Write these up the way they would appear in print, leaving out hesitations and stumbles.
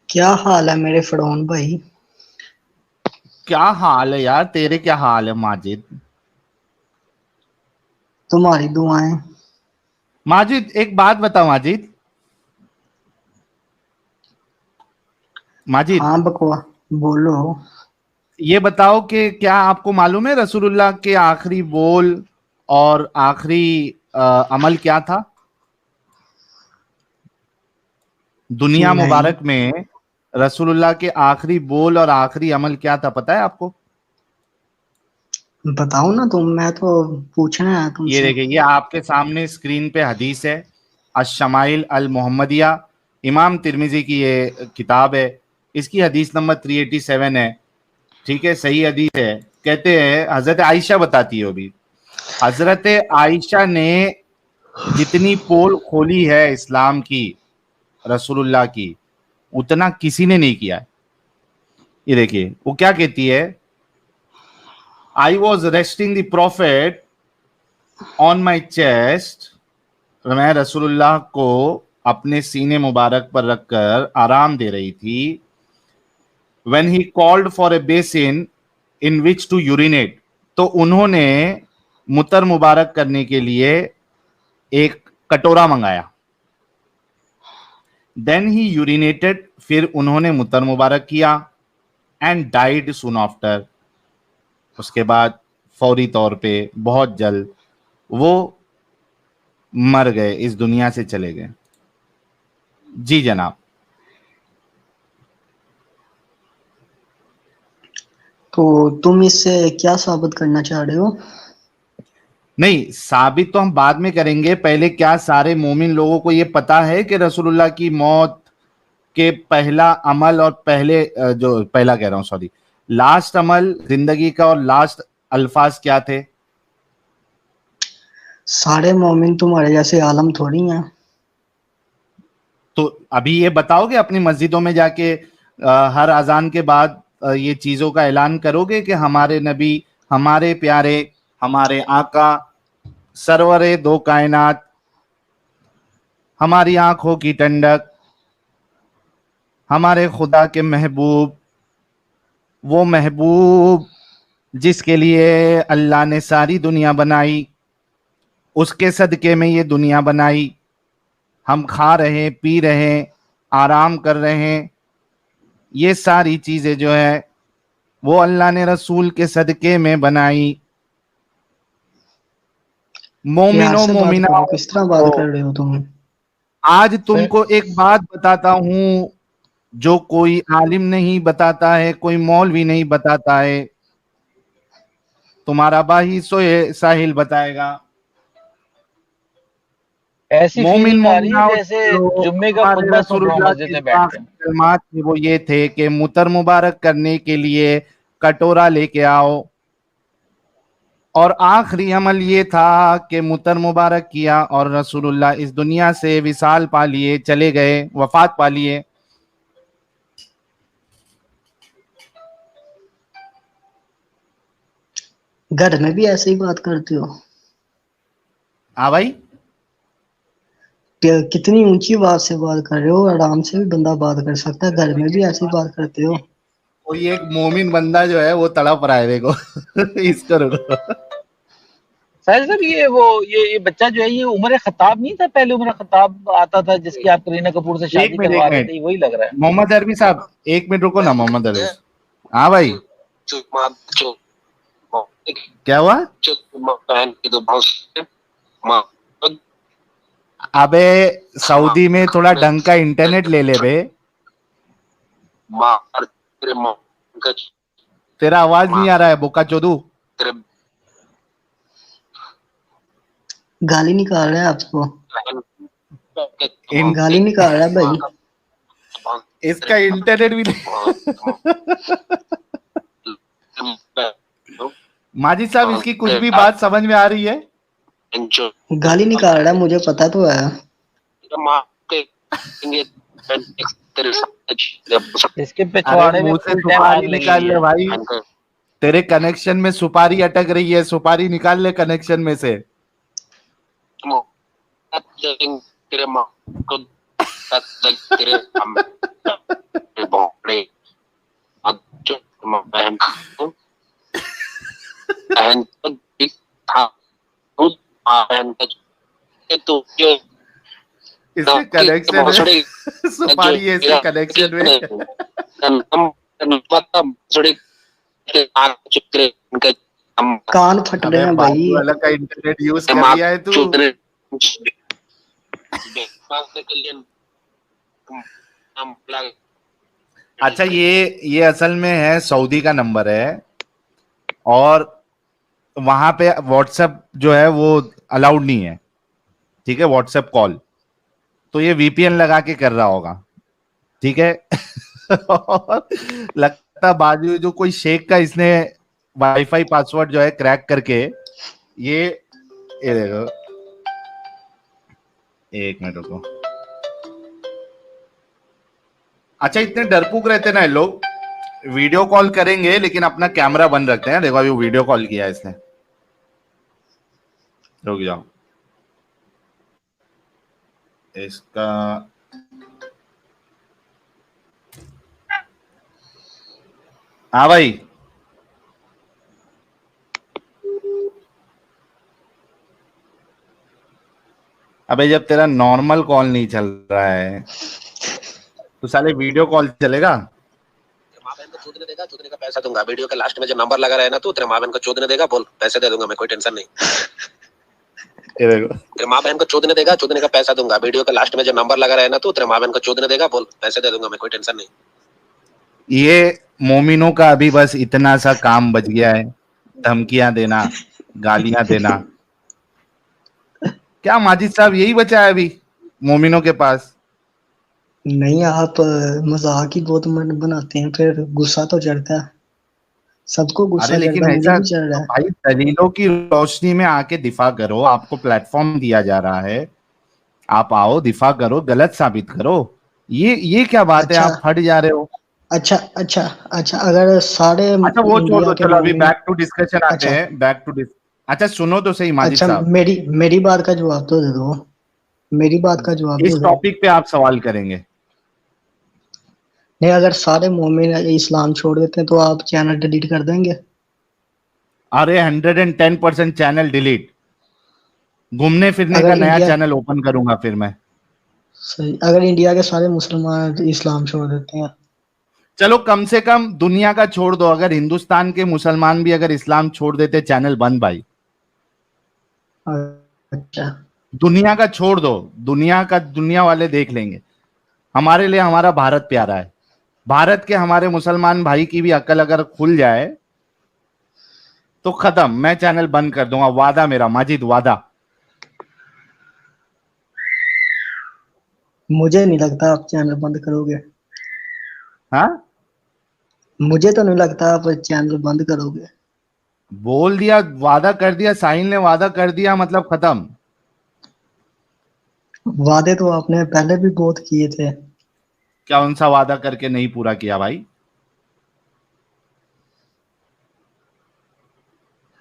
क्या हाल है मेरे फड़ोन भाई। क्या हाल है यार, तेरे क्या हाल है माजिद? तुम्हारी दुआएं। माजिद एक बात बता माजिद। माजिद, हाँ बकवा, बोलो। ये बताओ कि क्या आपको मालूम है रसूलुल्लाह के आखिरी बोल और आखिरी अमल क्या था दुनिया नहीं, मुबारक में? रसूलुल्लाह के आखिरी बोल और आखिरी अमल क्या था, पता है आपको? बताओ ना तुम, मैं तो पूछना है ये तुमसे। देखिए, ये आपके सामने स्क्रीन पे हदीस है। अश-शमाइल अल मोहम्मदिया, इमाम तिर्मिजी की ये किताब है। इसकी हदीस नंबर 387 है। ठीक है, सही हदीस है। कहते हैं, हजरत आयशा बताती है। अभी हजरत आयशा ने जितनी पोल खोली है इस्लाम की, रसूलुल्लाह की, उतना किसी ने नहीं किया है। ये देखिए वो क्या कहती है। I was resting the profit on my chest. मैं रसूलुल्लाह को अपने सीने मुबारक पर रखकर आराम दे रही थी। When he called for a basin in which to urinate, तो उन्होंने मुतर मुबारक करने के लिए एक कटोरा मंगाया। देन ही यूरिनेटेड, फिर उन्होंने मुतर मुबारक किया। एंड डाइड सून आफ्टर, उसके बाद फौरी तौर पे बहुत जल्द वो मर गए, इस दुनिया से चले गए। जी जनाब। तो तुम इससे क्या साबित करना चाह रहे हो? नहीं, साबित तो हम बाद में करेंगे। पहले क्या सारे मोमिन लोगों को ये पता है कि रसूलुल्लाह की मौत के पहला अमल और पहले जो पहला कह रहा हूं, सॉरी, लास्ट अमल जिंदगी का और लास्ट अल्फाज क्या थे? सारे मोमिन तुम्हारे जैसे आलम थोड़ी हैं। तो अभी ये बताओगे अपनी मस्जिदों में जाके हर अजान के बाद ये चीजों का ऐलान करोगे कि हमारे नबी, हमारे प्यारे, हमारे आका, सरवरे दो कायनात, हमारी आंखों की ठंडक, हमारे खुदा के महबूब, वो महबूब जिसके लिए अल्लाह ने सारी दुनिया बनाई, उसके सदके में ये दुनिया बनाई। हम खा रहे हैं, पी रहे हैं, आराम कर रहे हैं, ये सारी चीजें जो है वो अल्लाह ने रसूल के सदके में बनाई। प्यार मोमिनो से बात मोमिना, करो, किस तरह बात कर रहे हो तुम? आज तुमको एक बात बताता हूं जो कोई आलिम नहीं बताता है, कोई मौलवी नहीं बताता है, तुम्हारा भाई सोए साहिल बताएगा। ऐसी मोमिन फीलिंग आ रही है मोमिना जैसे जुम्मे का हमारे खुतबा सुन रहा हूँ रसूलुल्लाह मस्जिद के में जो बैठ के। आखिरी कलमात थे वो ये थे कि मुतर मुबारक करने के लिए कटोरा लेके आओ, और आखिरी अमल ये था कि मुतर मुबारक किया और रसूलुल्लाह इस दुनिया से विसाल पा लिए, चले गए, वफात पा लिए। घर में भी ऐसे ही बात करते हो? हाँ भाई। कितनी ऊंची आवाज से बात कर रहे हो, आराम से भी बंदा बात कर सकता है, घर में भी ऐसे ही बात करते हो? कोई एक मोमिन बंदा जो है वो तड़प रहा है, देखो इसको रुको। साहिल साहब, ये बच्चा जो है, ये उमर खत्ताब नहीं था? पहले उमर खत्ताब आता था जिसकी आप करीना कपूर से एक शादी मिनट, एक करवा रहे मिनट, थे, वही लग रहा है। मोहम्मद अरबी साहब, एक मिनट रुको ना मोहम्मद अरबी। हाँ भाई, क्या हुआ? अबे सऊदी में थोड़ा ढंग का इंटरनेट ले ले बे। तेरा आवाज नहीं आ रहा है बोका चोदू। गाली निकाल रहा है आपको? इन, गाली निकाल रहा है भाई। इसका इंटरनेट भी माजिद साहब, इसकी कुछ भी बात समझ में आ रही है? गाली निकाल रहा है, मुझे पता तो है। इसके अरे पिछवाड़े में मुंह से फुल टाइम आग सुपारी लगी हुई निकाल ले है। भाई। तेरे कनेक्शन में सुपारी अटक रही है, सुपारी निकाल ले कनेक्शन में से। तो जो इससे कनेक्शन है सुपारी है, इससे कनेक्शन में कान फट रहे अबे हैं भाई। बाजू वाला का इंटरनेट यूज कर लिया है तू। अच्छा ये असल में है सऊदी का नंबर है, और वहां पे व्हाट्सएप जो है वो अलाउड नहीं है, ठीक है, व्हाट्सएप कॉल। तो ये वीपीएन लगा के कर रहा होगा, ठीक है। और लगता बाजू जो कोई शेख का इसने वाईफाई पासवर्ड जो है क्रैक करके ये देखो, एक मिनट रुको। अच्छा इतने डरपोक रहते ना ये लोग, वीडियो कॉल करेंगे लेकिन अपना कैमरा बंद रखते हैं। देखो अभी वीडियो कॉल किया है इसने, रुक जाओ इसका। हाँ भाई, अबे जब तेरा नॉर्मल कॉल नहीं चल रहा है तो साले वीडियो कॉल चलेगा? माँ बहन को चोदने देगा, चोदने का पैसा दूंगा। वीडियो के लास्ट में जब नंबर लगा रहे ना, तो तेरे माँ बहन को चोदने देगा, बोल पैसे दे दूंगा मैं, कोई टेंशन नहीं। ये देखो, तेरे माँ बहन को चोदने देगा, चोदने का पैसा दूंगा। वीडियो के लास्ट में जब नंबर लगा रहे ना, तो तेरे माँ बहन को चोदने देगा, बोल पैसे दे दूंगा मैं, कोई टेंशन नहीं। ये मोमिनों का अभी बस इतना सा काम बच गया है, धमकियां देना, गालियां देना। क्या माजिद साहब यही बचा है अभी मोमिनों के पास? नहीं, आप मजाक ही बहुत बनाते हैं, फिर गुस्सा तो चढ़ता है, सबको अरे गुस्सा लेकिन चढ़ता है, मुझे ऐसा भी चढ़ रहा तो है। भाई दलीलों की रोशनी में आके दिफा करो, आपको प्लेटफॉर्म दिया जा रहा है, आप आओ दिफा करो, गलत साबित करो। ये क्या बात है, अच्छा आप हट जा रहे हो? अच्छा अच्छा अच्छा, अगर सारे अच्छा वो छोड़ इंडिया दो, के चलो अभी मोमिन। बैक टू डिस्कशन आते अच्छा हैं, बैक टू अच्छा सुनो तो सही माजिद अच्छा, साहब, मेरी बात का जवाब तो दे दो, मेरी बात का जवाब इस तो दो। टॉपिक पे आप सवाल करेंगे। नहीं, अगर सारे मोमिन इस्लाम छोड़ देते हैं तो आप चैनल डिलीट कर देंगे? अरे 110% चैनल डिलीट, घूमने फिरने का अगर नया इंडिया चैनल ओपन करूंगा फिर मैं। सही, अगर इंडिया के सारे मुसलमान इस्लाम छोड़ देते हैं? चलो कम से कम दुनिया का छोड़ दो, अगर हिंदुस्तान के मुसलमान भी अगर इस्लाम छोड़ देते, चैनल बंद भाई। अच्छा, दुनिया का छोड़ दो, दुनिया का दुनिया वाले देख लेंगे। हमारे लिए हमारा भारत प्यारा है, भारत के हमारे मुसलमान भाई की भी अकल अगर खुल जाए तो खत्म, मैं चैनल बंद कर दूंगा, वादा मेरा माजिद, वादा। मुझे नहीं लगता आप चैनल बंद करोगे, हाँ मुझे तो नहीं लगता आप चैनल बंद करोगे। बोल दिया, वादा कर दिया, साहिल ने वादा कर दिया, मतलब खत्म। वादे तो आपने पहले भी बहुत किए थे। क्या उनसा वादा करके नहीं पूरा किया भाई?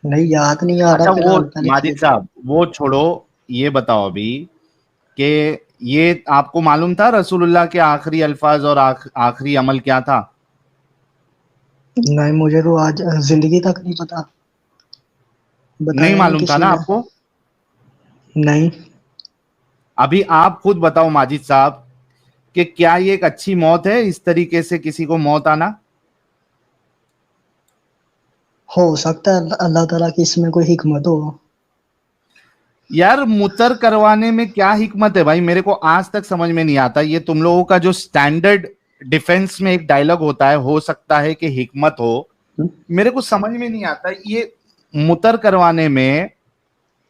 नहीं, याद नहीं आ रहा, अच्छा वो फिलहाल पहले किए माजिद थे। साहब वो छोड़ो, ये बताओ अभी कि ये आपको मालूम था रसूलुल्लाह के आखिरी अल्फाज और आखिरी अमल क्या था? नहीं, मुझे तो आज जिंदगी तक नहीं पता, नहीं बताया नहीं मालूम था किसी ना ने। आपको? नहीं। अभी आप खुद बताओ माजिद साहब कि क्या ये एक अच्छी मौत है, इस तरीके से किसी को मौत आना? हो सकता है अल्लाह ताला की इसमें कोई हिकमत हो। यार मुतर करवाने में क्या हिकमत है भाई, मेरे को आज तक समझ में नहीं आता। ये तुम लोगों का जो स्टैंडर्ड डिफेंस में एक डायलॉग होता है, हो सकता है कि हिकमत हो, मेरे को समझ में नहीं आता। ये मुतर करवाने में,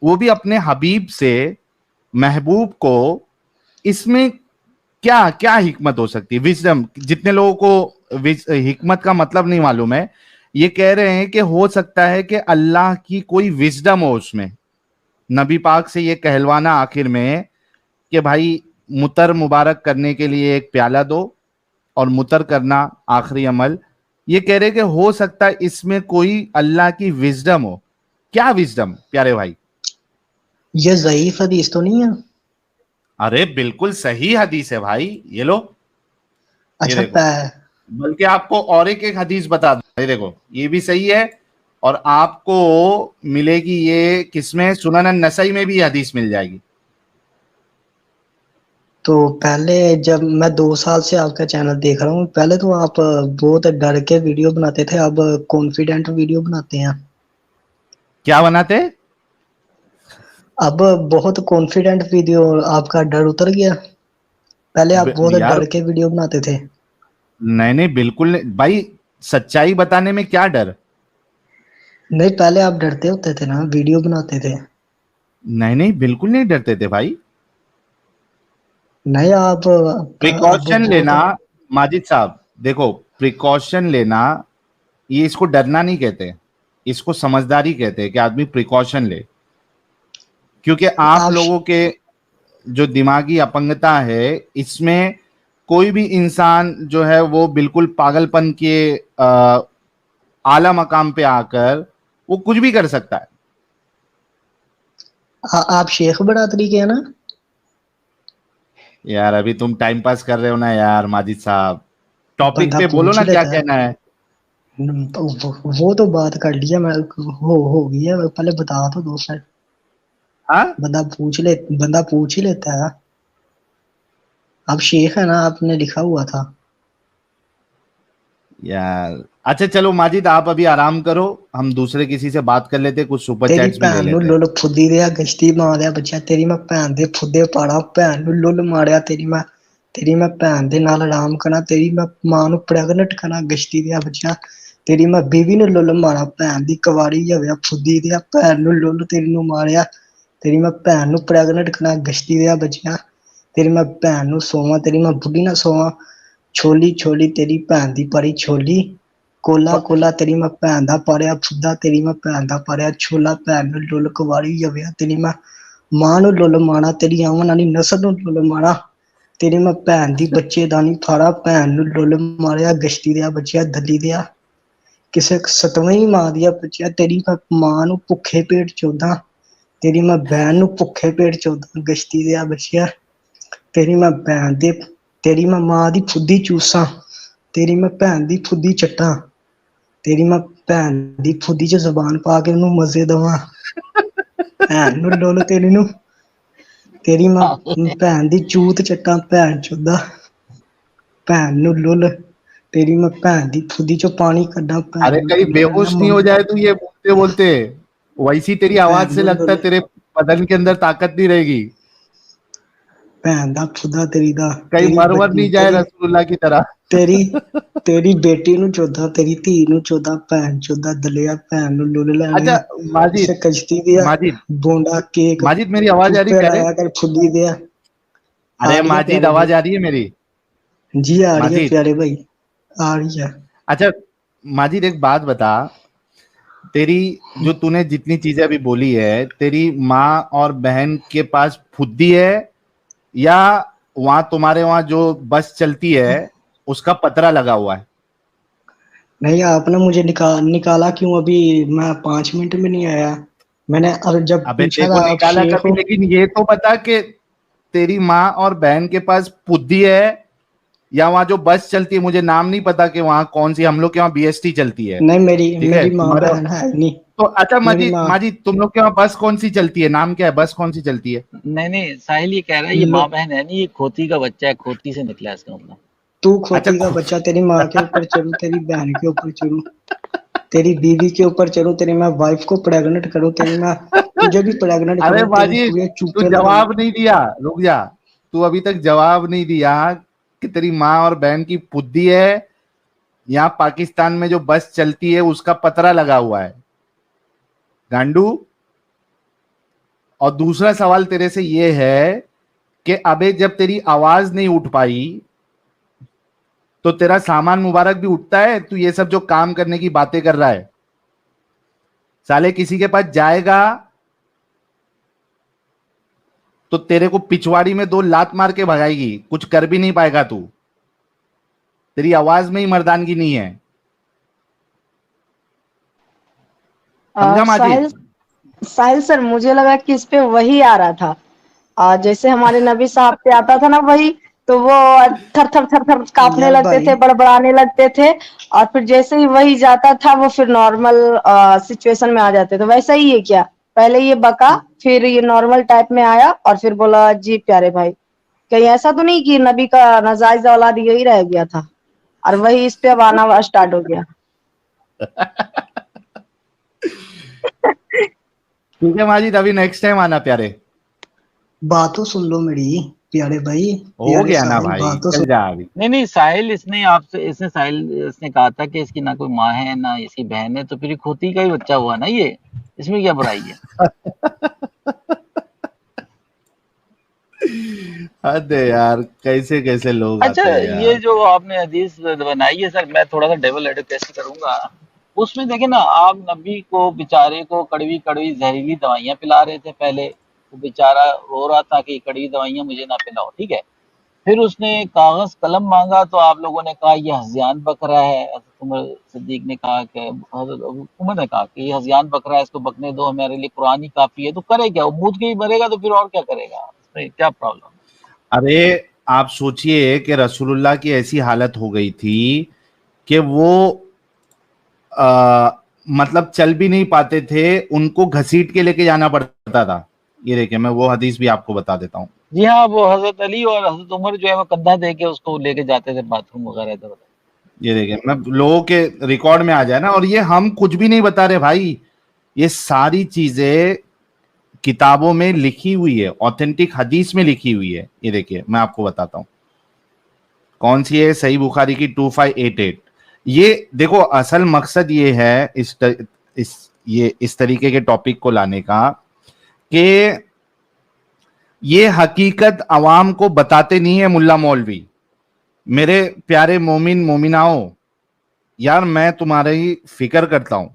वो भी अपने हबीब से, महबूब को, इसमें क्या क्या हिकमत हो सकती है? विजडम, जितने लोगों को हिकमत का मतलब नहीं मालूम है, ये कह रहे हैं कि हो सकता है कि अल्लाह की कोई विजडम हो उसमें, नबी पाक से ये कहलवाना आखिर में कि भाई मुतर मुबारक करने के लिए एक प्याला दो और मुतर करना आखिरी अमल। ये कह रहे कि हो सकता है इसमें कोई अल्लाह की विजडम हो। क्या विजडम प्यारे भाई? ये ज़ईफ हदीस तो नहीं है? अरे बिल्कुल सही हदीस है भाई, ये लो, ये अच्छा देखो, बल्कि आपको और एक हदीस बता दूं, ये देखो, ये भी सही है और आपको मिलेगी ये किसमें, सुनन नसई में भी ये हदीस मिल जाएगी। तो पहले जब मैं 2 साल से आपका चैनल देख रहा हूँ, पहले तो आप बहुत डर के वीडियो बनाते थे, अब कॉन्फिडेंट वीडियो बनाते हैं। क्या बनाते? अब बहुत कॉन्फिडेंट वीडियो, आपका डर उतर गया। पहले आप बहुत यार डर के वीडियो बनाते थे। नहीं नहीं बिल्कुल नहीं भाई, सच्चाई बताने में क्या डर। नहीं, पहले आप डरते होते थे ना, वीडियो बनाते थे। नहीं नहीं बिल्कुल नहीं डरते थे भाई। नहीं, आप अब प्रिकॉशन लेना बहुत। माजिद साहब, देखो प्रिकॉशन लेना, ये इसको डरना नहीं कहते, इसको समझदारी कहते हैं कि आदमी प्रिकॉशन ले। क्योंकि आप आप लोगों के जो दिमागी अपंगता है, इसमें कोई भी इंसान जो है वो बिल्कुल पागलपन के आला मकाम पे आकर वो कुछ भी कर सकता है। आप शेख बरादरी के हैं ना? यार अभी तुम टाइम पास कर रहे हो ना यार माजिद साहब, टॉपिक बंदा पे बोलो पूछ ना ही क्या लेता है। कहना है। वो तो बात कर लिया मैं, हो गई है, पहले बता तो दो सर। हाँ बंदा पूछ ही लेता है। आप शेख है ना, आपने लिखा हुआ था। यार अच्छा चलो माजिद, आप अभी आराम करो, हम दूसरे किसी से बात कर लेते, कुछ सुपर तेरी चैट्स भी ले भैन ਨੂੰ लेते हैं। ਲੁੱਲ ਫੁੱਦੀ ਦਿਆ ਗਸ਼ਤੀ ਮਾਰਿਆ ਬੱਚਾ, ਤੇਰੀ ਮੈਂ ਭੈਣ ਦੇ ਫੁੱਦੇ ਪਾੜਾ, ਭੈਣ ਨੂੰ ਲੁੱਲ ਮਾਰਿਆ ਤੇਰੀ ਮੈਂ ਭੈਣ ਦੇ ਨਾਲ ਆਰਾਮ ਕਰਾਂ, ਤੇਰੀ ਮੈਂ ਮਾਂ ਨੂੰ ਪ੍ਰੈਗਨੈਂਟ ਕਰਾਂ ਗਸ਼ਤੀ ਦਿਆ ਬੱਚਾ, ਤੇਰੀ ਮੈਂ ਬੀਵੀ ਨੂੰ ਲੁੱਲ ਮਾਰਾਂ, ਭੈਣ ਦੀ ਕਵਾੜੀ ਹੋਵੇ ਫੁੱਦੀ ਦਿਆ, ਭੈਣ ਨੂੰ ਲੁੱਲ ਤੇਰੀ ਨੂੰ ਮਾਰਿਆ, ਤੇਰੀ ਮੈਂ ਭੈਣ ਨੂੰ ਪ੍ਰੈਗਨੈਂਟ ਕਰਾਂ ਗਸ਼ਤੀ ਦਿਆ ਬੱਚਾ, ਤੇਰੀ ਮੈਂ ਭੈਣ ਨੂੰ ਸੋਵਾਂ, ਤੇਰੀ ਮੈਂ ਬੁੱਢੀ ਨਾ ਸੋਵਾਂ, ਛੋਲੀ ਛੋਲੀ ਤੇਰੀ ਭੈਣ ਦੀ ਪਰੀ ਛੋਲੀ, ਕੋਲਾ ਕੋਲਾ ਤੇਰੀ ਮੈਂ ਭੈਣ ਦਾ ਪਾੜਿਆ ਫੁੱਦਾ, ਤੇਰੀ ਮੈਂ ਭੈਣ ਦਾ ਪਾੜਿਆ ਛੋਲਾ, ਭੈਣ ਨੂੰ ਲੁੱਲ ਕੁਵਾੜੀ ਜਾਵੇ, ਤੇਰੀ ਮੈਂ ਮਾਂ ਨੂੰ ਲੁੱਲ ਮਾਣਾ, ਤੇਰੀ ਆਉਣ ਵਾਲੀ ਨਸਲ ਨੂੰ ਲੁੱਲ ਮਾਣਾ, ਤੇਰੀ ਮੈਂ ਭੈਣ ਦੀ ਬੱਚੇ ਦਾ ਨਹੀਂ ਫਾੜਾ, ਭੈਣ ਨੂੰ ਲੁੱਲ ਮਾਰਿਆ ਗਸ਼ਤੀ ਦਿਆ ਬੱਚਿਆ ਦੱਲੀ ਦਿਆ, ਕਿਸੇ ਸਤਵੀਂ ਮਾਂ ਦੀਆਂ ਬੱਚਿਆ, ਤੇਰੀ ਮੈਂ ਮਾਂ ਨੂੰ ਭੁੱਖੇ ਪੇਟ ਚੋਦਾਂ, ਤੇਰੀ ਮੈਂ ਬਹਿਣ ਨੂੰ ਭੁੱਖੇ ਪੇਟ ਚੋਦਾਂ ਗਸ਼ਤੀ ਦਿਆ ਬੱਚਿਆ, ਤੇਰੀ ਮੈਂ ਭੈਣ ਦੇ ਤੇਰੀ ਮੈਂ ਮਾਂ ਦੀ ਫੁੱਦੀ ਚੂਸਾਂ, ਤੇਰੀ ਮੈਂ ਭੈਣ ਦੀ ਫੁੱਦੀ ਚੱਟਾਂ, ਤੇਰੀ ਮੈਂ ਭੈਣ ਦੀ ਫੁੱਦੀ 'ਚ ਜ਼ਬਾਨ ਪਾ ਕੇ ਉਹਨੂੰ ਮਜ਼ੇ ਦੇਵਾਂ, ਭੈਣ ਨੂੰ ਲੁੱਲ ਤੇਰੀ ਨੂੰ, ਤੇਰੀ ਮੈਂ ਭੈਣ ਦੀ ਚੂਤ ਚੱਟਾਂ ਭੈਣ ਚੋਦਾ, ਭੈਣ ਨੂੰ ਲੁੱਲ, तेरी मैं भैन दी फुदी चो पानी कड्डा, भैन अरे नू कहीं लुल्ल बेहोश लैना नहीं हो जाए तू ये बोलते बोलते, वैसी तेरी आवाज भैन से नू लगता है लुल्ल, तेरे बदन के अंदर ताकत नहीं रहेगी, भैन दा फुदा तेरी दा, कहीं मरवर नहीं जाए रसूलुल्लाह की तरह। तेरी तेरी बेटी नू चोदा, तेरी धी नू चोदा, भैन चोदा दलिया, भैन नू लुल्ल अच्छा लैना, माजिद, इसे कश्ती दिया माजिद बोंडा केक, माजिद मेरी आवाज चुप आ रही पे प्यारे? लाया कर फुदी दिया। आ अरे रही है माजिद प्यारे भाई। आवाज आ रही है मेरी? जी आ रही है माजिद, प्यारे भाई, आ रही है। अच्छा माजिद एक बात बता, तेरी जो तूने जितनी चीजें अभी बोली है, तेरी माँ और बहन के पास फुद्दी है, या वहां तुम्हारे वहां जो बस चलती है उसका पतरा लगा हुआ है? नहीं, आपने मुझे निकाला क्यों? अभी मैं 5 मिनट में नहीं आया। मैंने अब जब अबे पूछा देखो था आप निकाला शेख कभी, हो। लेकिन ये तो बता कि तेरी माँ और बहन के पास फुद्दी है, या वहां जो बस चलती है, मुझे नाम नहीं पता कि वहां कौन सी, हम लोग के वहां बीएसटी चलती है, नहीं, मेरी ठीक है मेरी माँ तुम्हारे। बहन है नहीं। तो अच्छा मेरी माजिद, माँ माजिद तुम लोग के वहां बस कौन सी चलती है, नाम क्या है, बस कौन सी चलती है? नहीं नहीं, साहिल ये कह रहा है ये लो, माँ बहन है नहीं, ये खोती का बच्चा है, खोती से निकला है इसका मतलब। तू अच्छा खोती का बच्चा, तेरी माँ के ऊपर चलूं, तेरी बहन के ऊपर चलूं, तेरी बीवी के ऊपर चलूं, तेरी मैं वाइफ को प्रेग्नेंट करूं, तेरी मैं तुझे भी प्रेग्नेंट अरे करूं, तेरी माजिद तुझे तू चूपे लगाऊं। जवाब नहीं दिया, रुक जा, तू अभी तक जवाब नहीं दिया कि तेरी माँ और बहन की फुद्दी है, यहाँ पाकिस्तान में जो बस चलती है उसका पतरा लगा हुआ है, गांडू। और दूसरा सवाल तेरे से ये है कि अबे जब तेरी आवाज नहीं उठ पाई तो तेरा सामान मुबारक भी उठता है? तू ये सब जो काम करने की बातें कर रहा है, साले किसी के पास जाएगा तो तेरे को पिछवाड़ी में 2 लात मार के भगाएगी, कुछ कर भी नहीं पाएगा तू, तेरी आवाज में ही मर्दानगी नहीं है, समझा माजिद? साहिल साहिल सर, मुझे लगा कि इस पे वही आ रहा था, जैसे हमारे नबी साहब पे आता था ना वही, तो वो थर थर थर थर कांपने यार लगते भाई थे, बड़बड़ाने लगते थे, और फिर जैसे ही वही जाता था वो फिर नॉर्मल सिचुएशन में आ जाते थे। वैसा ही है क्या? पहले ये बका, फिर ये नॉर्मल टाइप में आया, और फिर बोला जी प्यारे भाई। कहीं ऐसा तो नहीं कि नबी का नाजायज औलाद यही रह गया था और वही इस पे अब आना स्टार्ट हो गया? ठीक है माजिद, अभी नेक्स्ट टाइम आना प्यारे। बात तो सुन लो मेरी, प्यारे भाई, हो प्यारे गया ना साहिल, भाई, बात तो चल सुन। जा अभी। नहीं साहिल, इसने कहा था कि इसकी ना कोई माँ है ना इसकी बहन है, तो फिर ये खोती का ही बच्चा हुआ ना ये, इसमें क्या बुराई है? हद है यार, कैसे कैसे लोग अच्छा, आते हैं ये यार। जो आपने हदीस बनाई है सर, मैं थोड़ा सा डेवल एडवोकेसी करूंगा। उसमें देखे ना, आप नबी को बेचारे को कड़वी कड़वी जहरीली दवाइयां पिला रहे थे पहले, वो बेचारा रो रहा था कि कड़वी दवाइयां मुझे ना पिलाओ, ठीक है। फिर उसने कागज कलम मांगा तो आप लोगों ने कहा ये हज़ियान बकरा है। हज़रत उमर सिद्दीक ने कहा कि, हज़रत उमर ने कहा कि ये हज़ियान बकरा है, इसको बकने दो, हमारे लिए कुरान ही काफी है। तो करे क्या, वो मूत के ही मरेगा, तो फिर और क्या करेगा, इसमें क्या प्रॉब्लम? अरे आप सोचिए कि रसूलुल्लाह की ऐसी हालत हो गई थी कि वो मतलब चल भी नहीं पाते थे, उनको घसीट के लेके जाना पड़ता था। ये देखिए, मैं वो हदीस भी आपको बता देता हूँ। जी हाँ, वो हज़रत अली और हज़रत उमर जो है वो कंधा दे के उसको लेके जाते थे बाथरूम वगैरह इधर उधर। ये देखिए, मैं लोगों के रिकॉर्ड में आ जाए ना, और ये हम कुछ भी नहीं बता रहे भाई, ये सारी चीजें किताबों में लिखी हुई है, ऑथेंटिक हदीस में लिखी हुई है। ये देखिए, मैं आपको बताता हूँ कौन सी है। सही बुखारी की 2588। ये देखो, असल मकसद ये है इस तरीके के टॉपिक को लाने का कि ये हकीकत अवाम को बताते नहीं है मुल्ला मौलवी। मेरे प्यारे मोमिन मोमिनाओं, यार मैं तुम्हारी फिक्र करता हूं,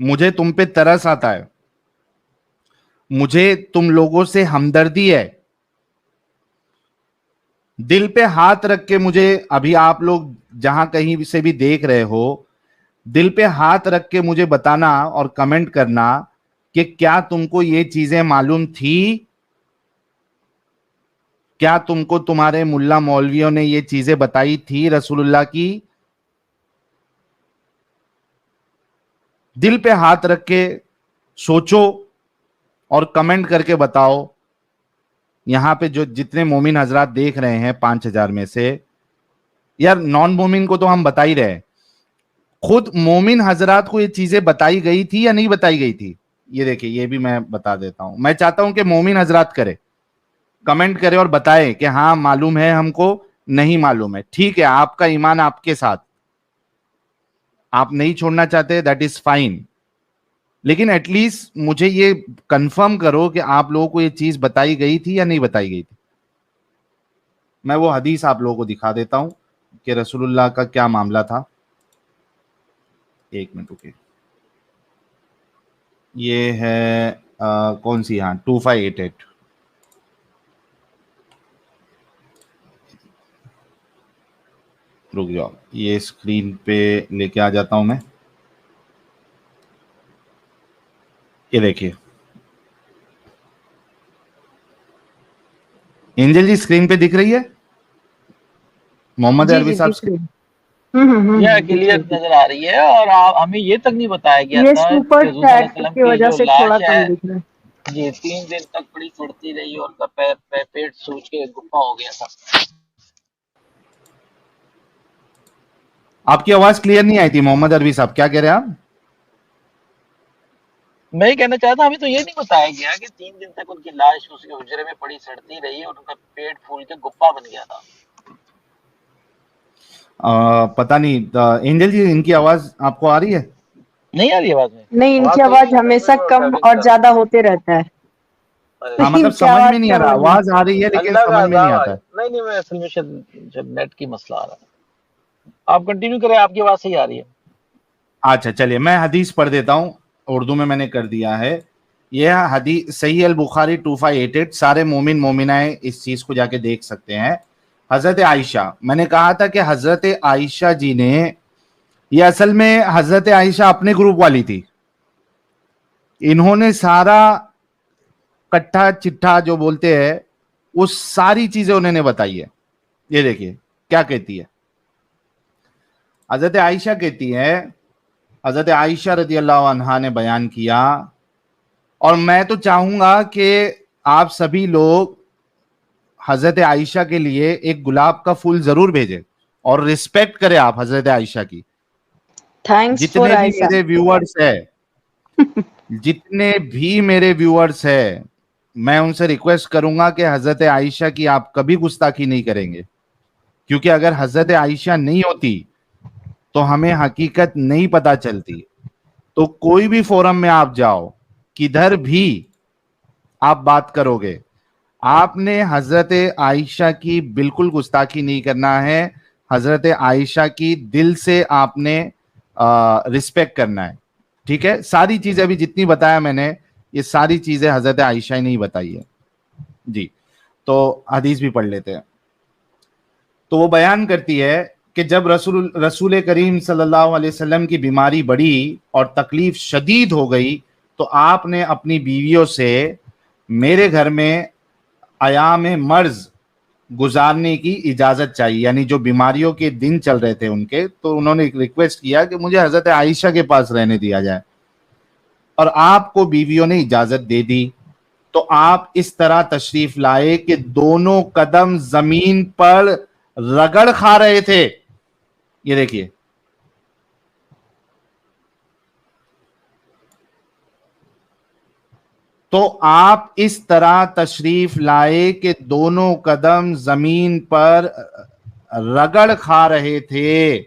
मुझे तुम पे तरस आता है, मुझे तुम लोगों से हमदर्दी है। दिल पे हाथ रख के मुझे, अभी आप लोग जहां कहीं से भी देख रहे हो, दिल पे हाथ रख के मुझे बताना और कमेंट करना कि क्या तुमको ये चीजें मालूम थी, क्या तुमको तुम्हारे मुल्ला मौलवियों ने ये चीजें बताई थी रसूलुल्लाह की। दिल पे हाथ रख के सोचो और कमेंट करके बताओ। यहां पे जो जितने मोमिन हजरात देख रहे हैं 5000 में से, यार नॉन मोमिन को तो हम बता ही रहे, खुद मोमिन हजरात को ये चीजें बताई गई थी या नहीं बताई गई थी? ये देखिए, ये भी मैं बता देता हूं। मैं चाहता हूं कि मोमिन हजरात करे, कमेंट करे और बताए कि हाँ मालूम है हमको, नहीं मालूम है। ठीक है, आपका ईमान आपके साथ, आप नहीं छोड़ना चाहते, दैट इज फाइन, लेकिन एटलीस्ट मुझे ये कंफर्म करो कि आप लोगों को ये चीज बताई गई थी या नहीं बताई गई थी। मैं वो हदीस आप लोगों को दिखा देता हूं कि रसूलुल्लाह का क्या मामला था। एक मिनट रुकिए, ये है कौन सी, हाँ 2588। रुक जाओ, ये स्क्रीन पे लेके आ जाता हूं मैं। ये देखिए एंजल जी, स्क्रीन पे दिख रही है मोहम्मद जी अरबी जी साहब दिख स्क्रीन? रही है। यह दिख क्लियर रही है। नजर आ रही है। और हमें ये तक नहीं बताया गया ये था सुपर कि हुजूर सल्लल्लाहु अलैहि चैट वसल्लम की की वजह जो से थोड़ा लाश है, कम दिख रहा है। ये 3 दिन तक बड़ी सड़ती रही और उनका पेट सूज के गुफा हो गया था। आपकी आवाज क्लियर नहीं आई थी मोहम्मद अरबी साहब, क्या कह रहे हैं आप? मैं ये कहना चाहता, हमें तो ये नहीं बताया गया कि 3 दिन तक उनकी लाश उसके हुजरे में पड़ी सड़ती रही और उनका पेट फूल के गुप्पा बन गया था। पता नहीं। एंजल जी, इनकी आवाज आपको आ रही है? नहीं आ रही आवाज में? नहीं, इनकी तो आवाज नहीं, हमेशा मैं कम ट्रैवलिंग और कर ज्यादा होते रहता है। हाँ मतलब इनकी समझ आवाज में नहीं का आ रहा, रोल है। आवाज आ रही है लेकिन अल्लाह का समझ में नहीं अज़ाब आ आता है। नहीं नहीं, मैं असल में शायद नेट की मसला आ रहा है। आप कंटिन्यू करें, आपकी आवाज सही आ रही है। अच्छा चलिए, मैं हदीस पढ़ देता हूं, उर्दू में मैंने कर दिया है। यह हदीस सही अल बुखारी 2588, सारे मोमिन मोमिनाएं इस चीज को जाके देख सकते हैं। हजरत आयशा, मैंने कहा था कि हजरत आयशा जी ने, ये असल में हजरत आयशा अपने ग्रुप वाली थी, इन्होंने सारा कट्ठा चिट्ठा जो बोलते हैं वो सारी चीजें उन्होंने बताई है। ये देखिए क्या कहती है हजरत आयशा, कहती है हजरत आयशा रजी अल्लाह अन्हा ने बयान किया, और मैं तो चाहूंगा कि आप सभी लोग हजरत आयशा के लिए एक गुलाब का फूल जरूर भेजें और रिस्पेक्ट करें आप हजरत आयशा की। थैंक्स फॉर जितने भी आयशा। मेरे व्यूअर्स है, जितने भी मेरे व्यूअर्स है, मैं उनसे रिक्वेस्ट करूंगा कि हजरत आयशा की आप कभी गुस्ताखी नहीं करेंगे, क्योंकि अगर हजरत आयशा नहीं होती तो हमें हकीकत नहीं पता चलती। तो कोई भी फोरम में आप जाओ, किधर भी आप बात करोगे, आपने हजरत आयशा की बिल्कुल गुस्ताखी नहीं करना है। हजरत आयशा की दिल से आपने रिस्पेक्ट करना है। ठीक है, सारी चीजें अभी जितनी बताया मैंने, ये सारी चीजें हजरत आयशा ने ही बताई है जी। तो हदीस भी पढ़ लेते हैं। तो वो बयान करती है कि जब रसूल करीम सल्लल्लाहु अलैहि वसल्लम की बीमारी बढ़ी और तकलीफ शदीद हो गई, तो आपने अपनी बीवियों से मेरे घर में अयाम मर्ज गुजारने की इजाजत चाहिए, यानी जो बीमारियों के दिन चल रहे थे उनके, तो उन्होंने एक रिक्वेस्ट किया कि मुझे हजरत आयशा के पास रहने दिया जाए, और आपको बीवियों ने इजाजत दे दी। तो आप इस तरह तशरीफ लाए कि दोनों कदम जमीन पर रगड़ खा रहे थे। ये देखिए, तो आप इस तरह तशरीफ लाए कि दोनों कदम जमीन पर रगड़ खा रहे थे।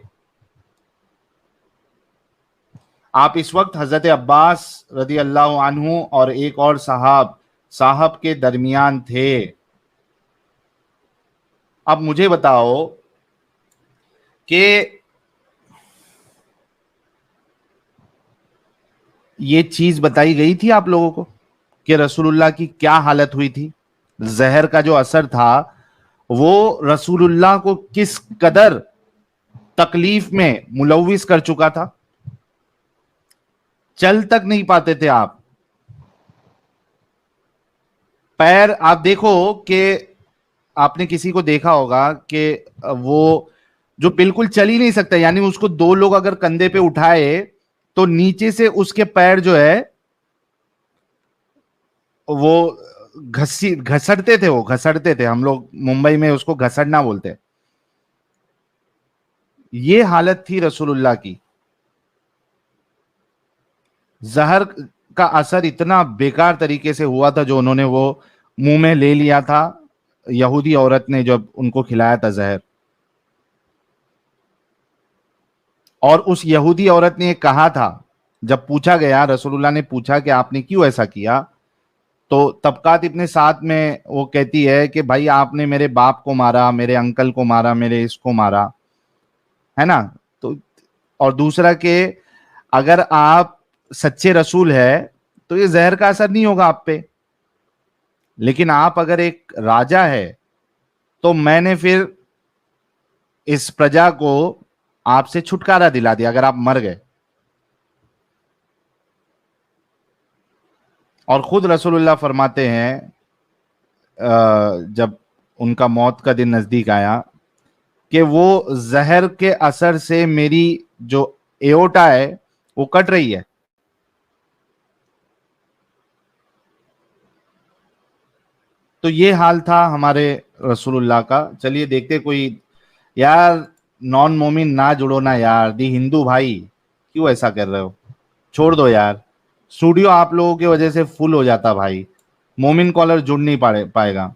आप इस वक्त हजरत अब्बास रदी अल्लाह अन्हु और एक और साहब के दरमियान थे। अब मुझे बताओ कि ये चीज बताई गई थी आप लोगों को कि रसूलुल्लाह की क्या हालत हुई थी, जहर का जो असर था वो रसूलुल्लाह को किस कदर तकलीफ में मुलविस कर चुका था। चल तक नहीं पाते थे आप, पैर आप देखो कि आपने किसी को देखा होगा कि वो जो बिल्कुल चल ही नहीं सकता, यानी उसको दो लोग अगर कंधे पे उठाए तो नीचे से उसके पैर जो है वो घसड़ते थे। हम लोग मुंबई में उसको घसड़ना बोलते हैं। ये हालत थी रसूलुल्लाह की। जहर का असर इतना बेकार तरीके से हुआ था जो उन्होंने वो मुंह में ले लिया था, यहूदी औरत ने जब उनको खिलाया था जहर। और उस यहूदी औरत ने कहा था, जब पूछा गया, रसूलुल्लाह ने पूछा कि आपने क्यों ऐसा किया, तो तबकात इब्ने साद में वो कहती है कि भाई आपने मेरे बाप को मारा, मेरे अंकल को मारा, मेरे इसको मारा, है ना। तो और दूसरा कि अगर आप सच्चे रसूल है तो ये जहर का असर नहीं होगा आप पे, लेकिन आप अगर एक राजा है तो मैंने फिर इस प्रजा को आपसे छुटकारा दिला दिया अगर आप मर गए। और खुद रसूलुल्लाह फरमाते हैं जब उनका मौत का दिन नजदीक आया कि वो जहर के असर से मेरी जो एओटा है वो कट रही है। तो ये हाल था हमारे रसूलुल्लाह का। चलिए देखते कोई, यार नॉन मोमिन ना जुड़ो ना यार, दी हिंदू भाई क्यों ऐसा कर रहे हो, छोड़ दो यार। स्टूडियो आप लोगों की वजह से फुल हो जाता भाई, मोमिन कॉलर जुड़ नहीं पाएगा।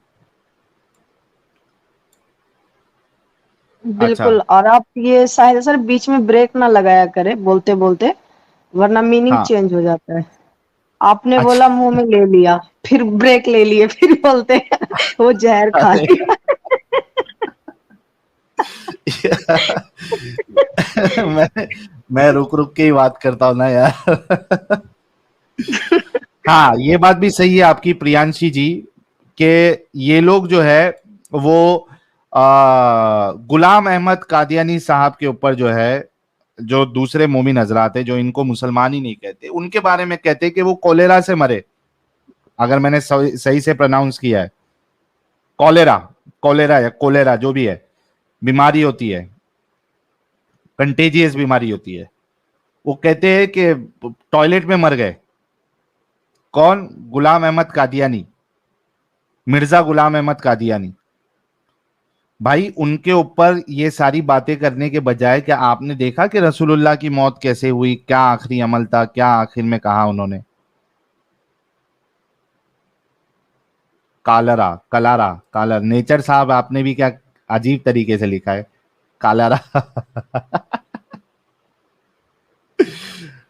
बिल्कुल। अच्छा और आप ये शायद सर बीच में ब्रेक ना लगाया करे बोलते बोलते, वरना मीनिंग हाँ चेंज हो जाता है। आपने अच्छा बोला मुंह में ले लिया, फिर ब्रेक ले लिए, फिर बोलते हैं वो जहर खा अरे लिया। मैं रुक रुक के ही बात करता हूं ना यार। हाँ ये बात भी सही है आपकी प्रियांशी जी कि ये लोग जो है वो गुलाम अहमद कादियानी साहब के ऊपर जो है, जो दूसरे मोमिन हजरात है जो इनको मुसलमान ही नहीं कहते, उनके बारे में कहते कि वो कोलेरा से मरे, अगर मैंने सही से प्रोनाउंस किया है, कॉलेरा, कॉलेरा या कोलेरा जो भी है, बीमारी होती है, कंटेजियस बीमारी होती है। वो कहते हैं कि टॉयलेट में मर गए। कौन? गुलाम अहमद कादियानी, मिर्जा गुलाम अहमद कादियानी। भाई उनके ऊपर ये सारी बातें करने के बजाय क्या आपने देखा कि रसूलुल्लाह की मौत कैसे हुई, क्या आखिरी अमल था, क्या आखिर में कहा उन्होंने? कालरा, कलारा, कालर। नेचर साहब आपने भी क्या अजीब तरीके से लिखा है, कालरा।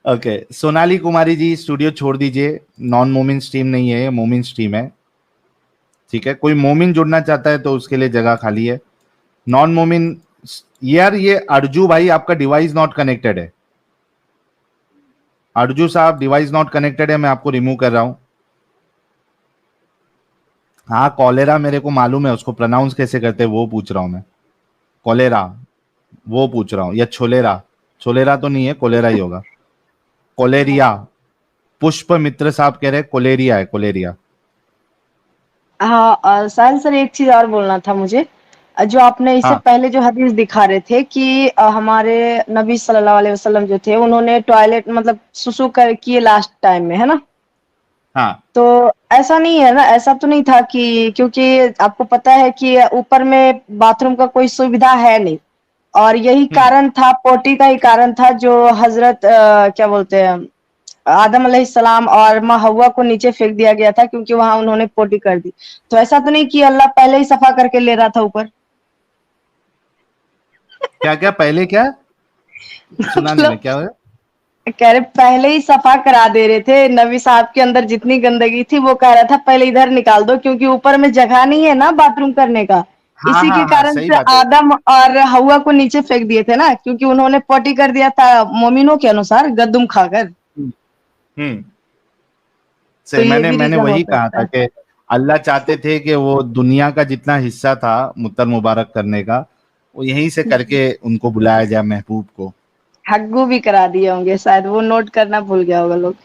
ओके, सोनाली कुमारी जी स्टूडियो छोड़ दीजिए, नॉन मोमिन स्ट्रीम नहीं है, मोमिन स्ट्रीम है, ठीक है। कोई मोमिन जुड़ना चाहता है तो उसके लिए जगह खाली है। नॉन मोमिन यार, ये अर्जू भाई आपका डिवाइस नॉट कनेक्टेड है। अर्जू साहब डिवाइस नॉट कनेक्टेड है, मैं आपको रिमूव कर रहा हूं। हाँ, कॉलेरा मेरे को मालूम है, उसको प्रोनाउंस कैसे करते हैं वो पूछ रहा हूं मैं। कॉलेरा वो पूछ रहा हूं, या छोलेरा? छोलेरा तो नहीं है, कोलेरा ही होगा। कोलेरिया, पुष्प मित्र साहब कह रहे हैं कोलेरिया है, कोलेरिया। हाँ साहिल सर, एक चीज और बोलना था मुझे। जो आपने इससे हाँ पहले जो हदीस दिखा रहे थे कि हमारे नबी सल्लल्लाहु अलैहि वसल्लम जो थे उन्होंने टॉयलेट मतलब सुसु कर किए लास्ट टाइम में, है ना? हाँ तो ऐसा नहीं है ना, ऐसा तो नहीं था कि, क्योंकि आपको पता है कि ऊपर में बाथरूम का कोई सुविधा है नहीं, और यही कारण था, पोटी का ही कारण था जो हजरत क्या बोलते हैं, आदम अलैहिस्सलाम और माँ हव्वा को नीचे फेंक दिया गया था, क्योंकि वहां उन्होंने पोटी कर दी। तो ऐसा तो नहीं कि अल्लाह पहले ही सफा करके ले रहा था ऊपर। क्या क्या पहले क्या सुना नहीं, मैं क्या हुआ? कह रहे पहले ही सफा करा दे रहे थे, नबी साहब के अंदर जितनी गंदगी थी वो कह रहा था पहले इधर निकाल दो, क्योंकि ऊपर में जगह नहीं है ना बाथरूम करने का। हाँ इसी हाँ के हाँ, कारण सही से बात है। आदम और हव्वा को नीचे फेंक दिए थे ना, क्योंकि उन्होंने पोटी कर दिया था मोमिनों के अनुसार गद्दुम खाकर। हम्म, तो सही। ये मैंने भी मैंने रीजन हो वही कहा सकता था है। कि अल्लाह चाहते थे कि वो दुनिया का जितना हिस्सा था मुत्तर मुबारक करने का, वो यहीं से करके उनको बुलाया जाए, महबूब को। हग्गू भी करा दिए होंगे शायद, वो नोट करना भूल गया होगा लोग।